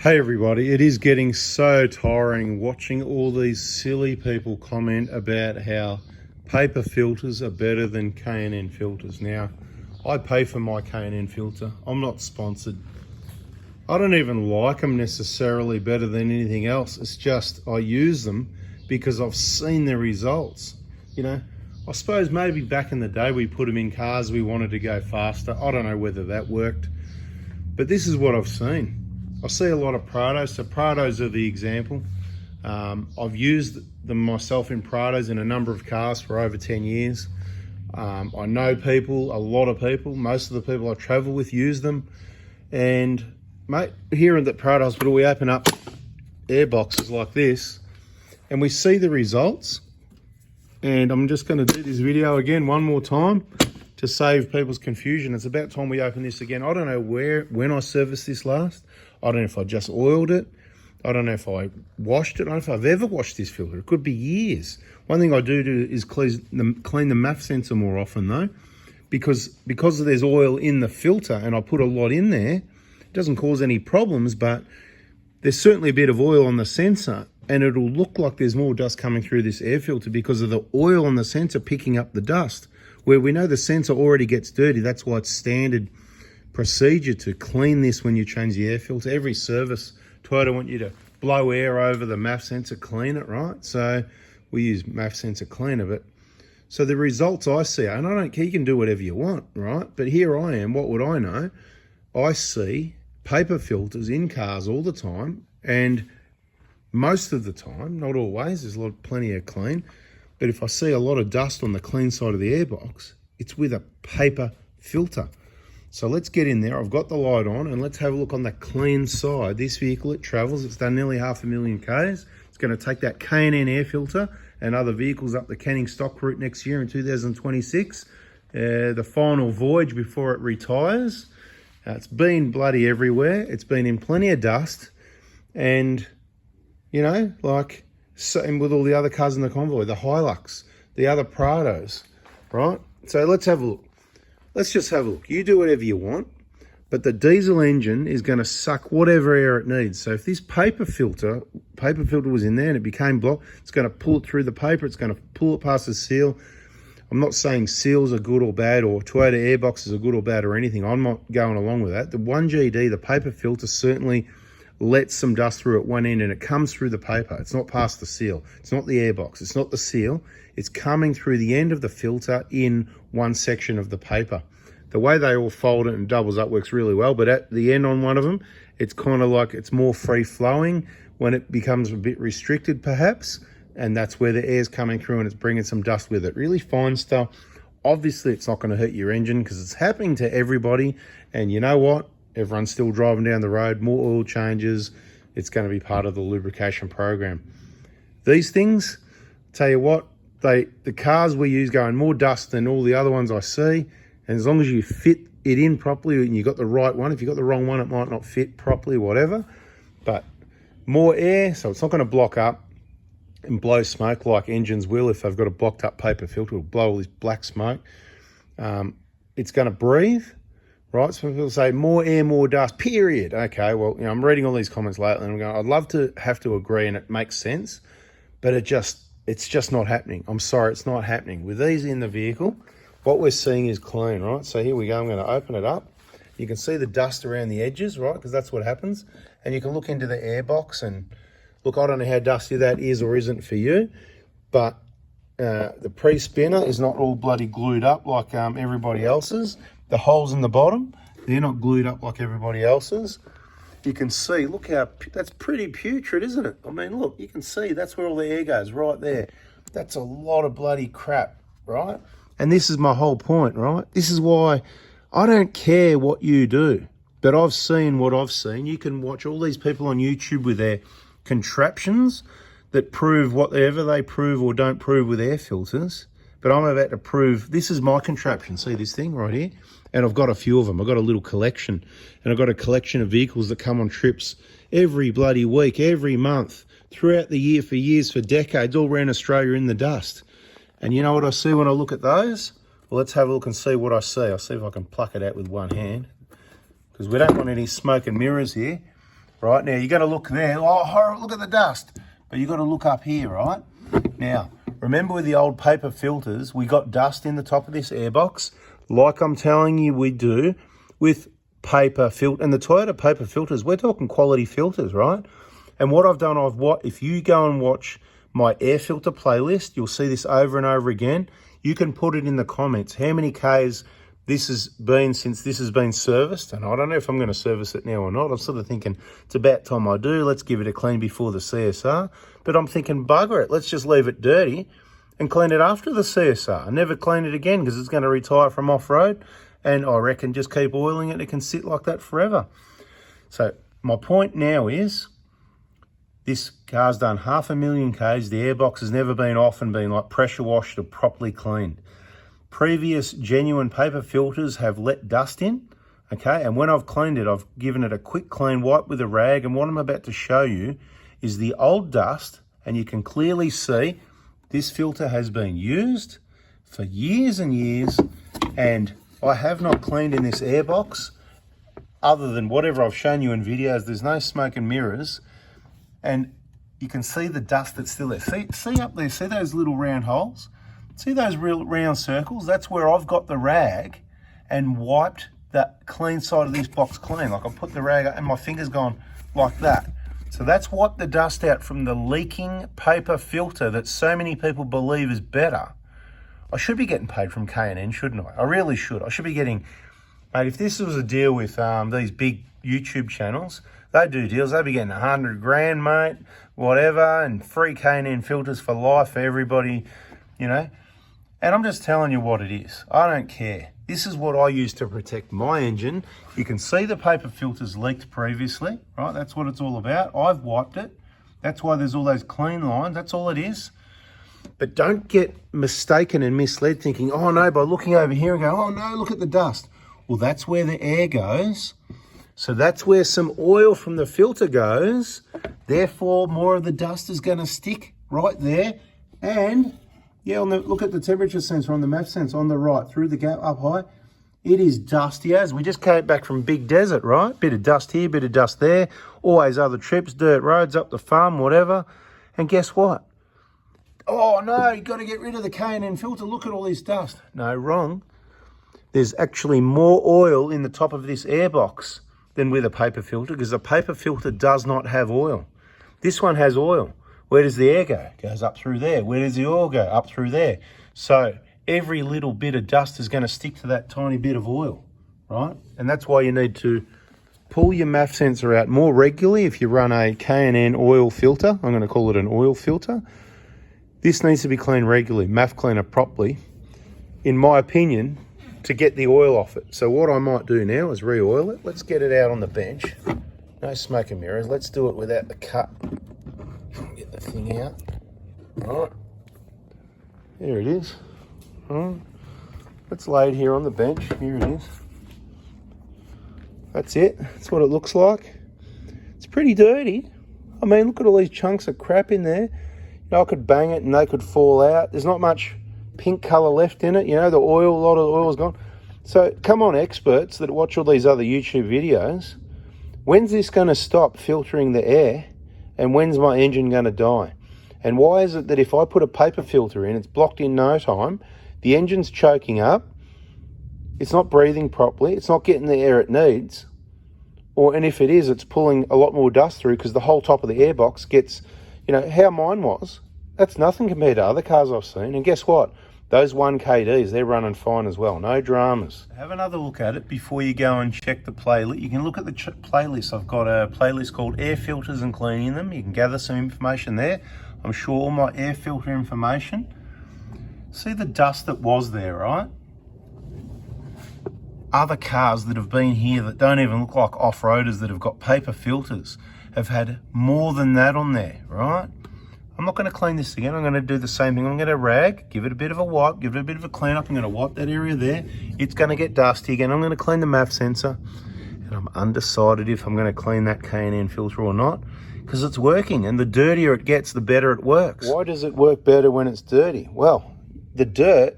Hey everybody, it is getting so tiring watching all these silly people comment about how paper filters are better than K&N filters. Now, I pay for my K&N filter. I'm not sponsored. I don't even like them necessarily better than anything else. It's just I use them because I've seen the results. You know, I suppose maybe back in the day we put them in cars, we wanted to go faster. I don't know whether that worked, but this is what I've seen. I see a lot of Prados, so Prados are the example. I've used them myself in Prados in a number of cars for over 10 years. I know people, a lot of people, most of the people I travel with use them. And mate, here at the Prado Hospital, we open up air boxes like this and we see the results. And I'm just going to do this video again one more time to save people's confusion. It's about time we open this again. I don't know when I serviced this last. I don't know if I just oiled it. I don't know if I washed it. I don't know if I've ever washed this filter. It could be years. One thing I do is clean the MAF sensor more often though, because there's oil in the filter and I put a lot in there, it doesn't cause any problems, but there's certainly a bit of oil on the sensor and it'll look like there's more dust coming through this air filter because of the oil on the sensor picking up the dust. Where we know the sensor already gets dirty, that's why it's standard procedure to clean this when you change the air filter. Every service, Toyota want you to blow air over the MAF sensor, clean it, right? So we use MAF sensor cleaner, but so the results I see, and I don't care, you can do whatever you want, right? But here I am, what would I know? I see paper filters in cars all the time, and most of the time, not always, there's plenty of clean, but if I see a lot of dust on the clean side of the airbox, it's with a paper filter. So let's get in there. I've got the light on and let's have a look on the clean side. This vehicle, it travels, it's done nearly 500,000 Ks. It's going to take that K&N Air filter and other vehicles up the Canning stock route next year in 2026. The final voyage before it retires. It's been bloody everywhere. It's been in plenty of dust. And, you know, like, same with all the other cars in the convoy, the Hilux, the other Prados, right? So let's have a look. Let's just have a look. You do whatever you want, but the diesel engine is going to suck whatever air it needs. So if this paper filter was in there and it became blocked, it's going to pull it through the paper. It's going to pull it past the seal. I'm not saying seals are good or bad or Toyota airboxes are good or bad or anything. I'm not going along with that. The 1GD, the paper filter, certainly lets some dust through at one end and it comes through the paper. It's not past the seal. It's not the airbox. It's not the seal. It's coming through the end of the filter in one section of the paper. The way they all fold it and doubles up works really well, but at the end on one of them, it's kind of like it's more free flowing when it becomes a bit restricted perhaps, and that's where the air's coming through and it's bringing some dust with it. Really fine stuff. Obviously, it's not going to hurt your engine because it's happening to everybody, and you know what? Everyone's still driving down the road, more oil changes. It's going to be part of the lubrication program. These things, tell you what, the cars we use go in more dust than all the other ones I see. And as long as you fit it in properly and you got the right one, if you got the wrong one, it might not fit properly, whatever. But more air, so it's not going to block up and blow smoke like engines will if they've got a blocked up paper filter. It'll blow all this black smoke. It's going to breathe. Right, so people say more air, more dust, period. Okay, well, you know, I'm reading all these comments lately and I'm going, I'd love to have to agree and it makes sense, but it's just not happening. I'm sorry, it's not happening. With these in the vehicle, what we're seeing is clean, right? So here we go, I'm going to open it up. You can see the dust around the edges, right? Because that's what happens. And you can look into the airbox and look, I don't know how dusty that is or isn't for you, but the pre-spinner is not all bloody glued up like everybody else's. The holes in the bottom, they're not glued up like everybody else's. You can see, look how, that's pretty putrid, isn't it? I mean, look, you can see that's where all the air goes, right there. That's a lot of bloody crap, right? And this is my whole point, right? This is why I don't care what you do, but I've seen what I've seen. You can watch all these people on YouTube with their contraptions that prove whatever they prove or don't prove with air filters. But I'm about to prove, this is my contraption. See this thing right here? And I've got a few of them. I've got a little collection. And I've got a collection of vehicles that come on trips every bloody week, every month, throughout the year, for years, for decades, all around Australia in the dust. And you know what I see when I look at those? Well, let's have a look and see what I see. I'll see if I can pluck it out with one hand, because we don't want any smoke and mirrors here. right? Now, you're going to look there. Oh, horror, look at the dust. But you've got to look up here, right? Now, remember with the old paper filters, we got dust in the top of this airbox, like I'm telling you we do with paper filter. And the Toyota paper filters, we're talking quality filters, right? And what I've done, if you go and watch my air filter playlist, you'll see this over and over again. You can put it in the comments how many Ks this has been since this has been serviced. And I don't know if I'm going to service it now or not. I'm sort of thinking it's about time I do. Let's give it a clean before the CSR. But I'm thinking, bugger it, let's just leave it dirty and clean it after the CSR. Never clean it again because it's going to retire from off-road. And I reckon just keep oiling it. It can sit like that forever. So my point now is, this car's done 500,000 Ks. The airbox has never been off and been like pressure washed or properly cleaned. Previous genuine paper filters have let dust in, okay? And when I've cleaned it, I've given it a quick clean wipe with a rag. And what I'm about to show you is the old dust. And you can clearly see this filter has been used for years and years. And I have not cleaned in this airbox other than whatever I've shown you in videos. There's no smoke and mirrors. And you can see the dust that's still there. See up there, see those little round holes? See those real round circles? That's where I've got the rag and wiped that clean side of this box clean. Like I put the rag and my finger's gone like that. So that's wiped the dust out from the leaking paper filter that so many people believe is better. I should be getting paid from K&N, shouldn't I? I really should. I should be getting, mate, if this was a deal with these big YouTube channels, they do deals, they'd be getting 100 grand, mate, whatever, and free K&N filters for life for everybody, you know. And I'm just telling you what it is. I don't care. This is what I use to protect my engine. You can see the paper filters leaked previously, right? That's what it's all about. I've wiped it. That's why there's all those clean lines. That's all it is. But don't get mistaken and misled thinking, oh no, by looking over here and go, oh no, look at the dust. Well, that's where the air goes. So that's where some oil from the filter goes. Therefore, more of the dust is going to stick right there. And yeah, look at the temperature sensor on the MAF sensor on the right, through the gap up high. It is dusty as. We just came back from big desert, right? Bit of dust here, bit of dust there. Always other trips, dirt roads, up the farm, whatever. And guess what? Oh no, you got to get rid of the K&N filter. Look at all this dust. No, wrong. There's actually more oil in the top of this airbox than with a paper filter, because a paper filter does not have oil. This one has oil. Where does the air go? It goes up through there. Where does the oil go? Up through there. So every little bit of dust is going to stick to that tiny bit of oil, right? And that's why you need to pull your MAF sensor out more regularly if you run a K&N oil filter. I'm going to call it an oil filter. This needs to be cleaned regularly, MAF cleaner properly, in my opinion, to get the oil off it. So what I might do now is re-oil it. Let's get it out on the bench. No smoke and mirrors. Let's do it without the cut. Get the thing out. All right. There it is. All right. Let's lay it here on the bench. Here it is. That's it. That's what it looks like. It's pretty dirty. I mean, look at all these chunks of crap in there. You know, I could bang it and they could fall out. There's not much pink colour left in it. You know, the oil, a lot of the oil is gone. So come on, experts that watch all these other YouTube videos. When's this going to stop filtering the air? And when's my engine going to die? And why is it that if I put a paper filter in, it's blocked in no time, the engine's choking up, it's not breathing properly, it's not getting the air it needs, and if it is, it's pulling a lot more dust through because the whole top of the airbox gets, you know, how mine was, that's nothing compared to other cars I've seen. And guess what? Those 1KDs, they're running fine as well. No dramas. Have another look at it before you go and check the playlist. You can look at the playlist. I've got a playlist called Air Filters and Cleaning Them. You can gather some information there. I'm sure all my air filter information. See the dust that was there, right? Other cars that have been here that don't even look like off-roaders that have got paper filters have had more than that on there, right? I'm not going to clean this again. I'm going to do the same thing. I'm going to rag, give it a bit of a wipe, give it a bit of a clean up. I'm going to wipe that area there. It's going to get dusty again. I'm going to clean the MAF sensor. And I'm undecided if I'm going to clean that K&N filter or not, because it's working. And the dirtier it gets, the better it works. Why does it work better when it's dirty? Well, the dirt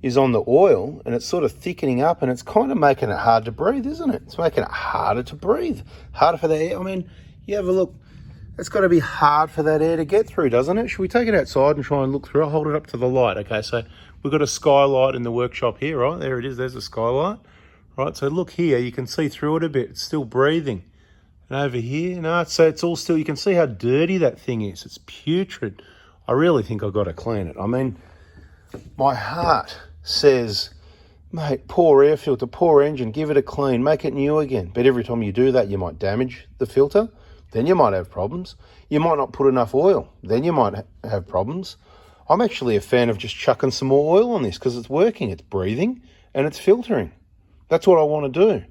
is on the oil and it's sort of thickening up and it's kind of making it hard to breathe, isn't it? It's making it harder to breathe, harder for the air. I mean, You have a look. It's got to be hard for that air to get through, doesn't it? Should we take it outside and try and look through? I'll hold it up to the light. Okay, so we've got a skylight in the workshop here, right? There it is. There's a skylight. Right, so look here. You can see through it a bit. It's still breathing. And over here, no, so it's all still, you can see how dirty that thing is. It's putrid. I really think I've got to clean it. I mean, my heart says, mate, poor air filter, poor engine, give it a clean, make it new again. But every time you do that, you might damage the filter. Then you might have problems. You might not put enough oil. Then you might have problems. I'm actually a fan of just chucking some more oil on this because it's working, it's breathing, and it's filtering. That's what I want to do.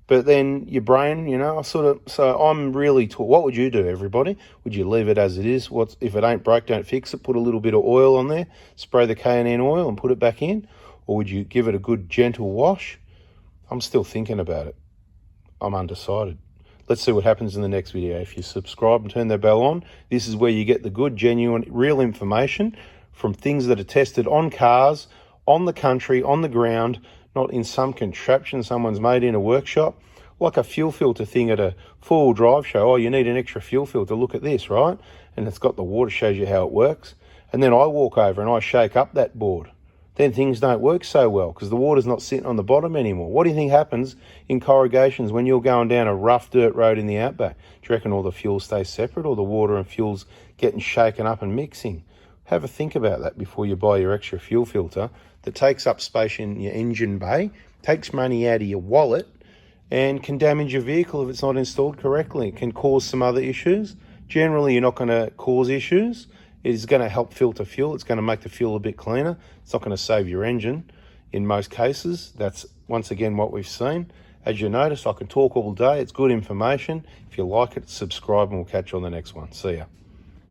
But then your brain, you know, so I'm really, what would you do, everybody? Would you leave it as it is? If it ain't broke, don't fix it. Put a little bit of oil on there, spray the K&N oil and put it back in. Or would you give it a good gentle wash? I'm still thinking about it. I'm undecided. Let's see what happens in the next video. If you subscribe and turn that bell on, this is where you get the good, genuine, real information from things that are tested on cars, on the country, on the ground, not in some contraption someone's made in a workshop, like a fuel filter thing at a four-wheel drive show. Oh, you need an extra fuel filter. Look at this, right? And it's got the water, shows you how it works. And then I walk over and I shake up that board. Then things don't work so well because the water's not sitting on the bottom anymore. What do you think happens in corrugations when you're going down a rough dirt road in the outback? Do you reckon all the fuel stays separate or the water and fuel's getting shaken up and mixing? Have a think about that before you buy your extra fuel filter that takes up space in your engine bay, takes money out of your wallet, and can damage your vehicle if it's not installed correctly. It can cause some other issues. Generally, you're not going to cause issues. It is going to help filter fuel. It's going to make the fuel a bit cleaner. It's not going to save your engine in most cases. That's, once again, what we've seen. As you notice, I can talk all day. It's good information. If you like it, subscribe and we'll catch you on the next one. See ya.